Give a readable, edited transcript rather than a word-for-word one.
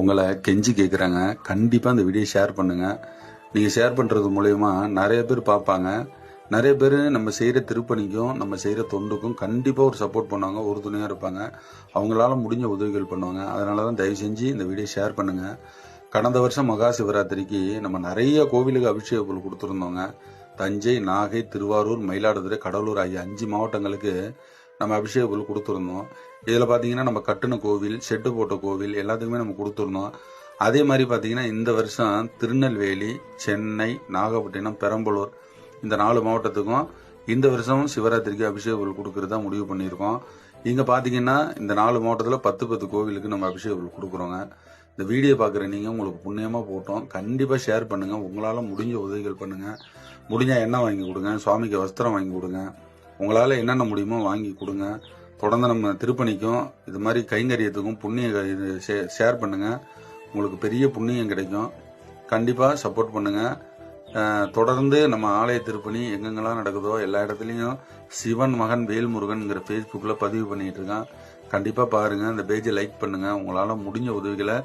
உங்களை கெஞ்சி கேட்குறாங்க. கண்டிப்பாக இந்த வீடியோ ஷேர் பண்ணுங்கள். நீங்கள் ஷேர் பண்ணுறது மூலயமா நிறைய பேர் பார்ப்பாங்க. நிறைய பேர் நம்ம செய்கிற திருப்பணிக்கும் நம்ம செய்கிற தொண்டுக்கும் கண்டிப்பாக ஒரு சப்போர்ட் பண்ணுவாங்க, ஒரு துணையாக இருப்பாங்க. அவங்களால முடிஞ்ச உதவிகள் பண்ணுவாங்க. அதனால தான் தயவு செஞ்சு இந்த வீடியோ ஷேர் பண்ணுங்கள். கடந்த வருஷம் மகா சிவராத்திரிக்கு நம்ம நிறைய கோவிலுக்கு அபிஷேக பொருள் கொடுத்துருந்தோங்க. தஞ்சை, நாகை, திருவாரூர், மயிலாடுதுறை, கடலூர் ஆகிய 5 மாவட்டங்களுக்கு நம்ம அபிஷேக பொருள் கொடுத்துருந்தோம். இதில் பார்த்தீங்கன்னா நம்ம கட்டின கோவில், ஷெட்டு போட்ட கோவில் எல்லாத்துக்குமே நம்ம கொடுத்துருந்தோம். அதே மாதிரி பார்த்தீங்கன்னா இந்த வருஷம் திருநெல்வேலி, சென்னை, நாகப்பட்டினம், பெரம்பலூர் இந்த 4 மாவட்டத்துக்கும் இந்த வருஷம் சிவராத்திரிக்கு அபிஷேக பொருள் கொடுக்கறதா முடிவு பண்ணியிருக்கோம். இங்கே பார்த்தீங்கன்னா இந்த 4 மாவட்டத்தில் 10 கோவிலுக்கு நம்ம அபிஷேக பொருள் கொடுக்குறோங்க. இந்த வீடியோ பார்க்குற நீங்கள் உங்களுக்கு புண்ணியமாக போட்டோம். கண்டிப்பாக ஷேர் பண்ணுங்கள். உங்களால் முடிஞ்ச உதவிகள் பண்ணுங்கள். முடிஞ்சால் எண்ணெய் வாங்கி கொடுங்க, சுவாமிக்கு வஸ்திரம் வாங்கி கொடுங்க. உங்களால் என்னென்ன முடியுமோ வாங்கி கொடுங்க. தொடர்ந்து நம்ம திருப்பணிக்கும் இது மாதிரி கைங்கரியத்துக்கும் புண்ணிய இது ஷேர் பண்ணுங்கள். உங்களுக்கு பெரிய புண்ணியம் கிடைக்கும். கண்டிப்பாக சப்போர்ட் பண்ணுங்கள். தொடர்ந்து நம்ம ஆலய திருப்பணி எங்கெங்கெல்லாம் நடக்குதோ எல்லா இடத்துலையும் சிவன் மகன் வேல்முருகன்ங்கிற ஃபேஸ்புக்கில் பதிவு பண்ணிகிட்டு இருக்கேன். கண்டிப்பாக பாருங்கள். அந்த பேஜை லைக் பண்ணுங்கள். உங்களால் முடிஞ்ச உதவிகளை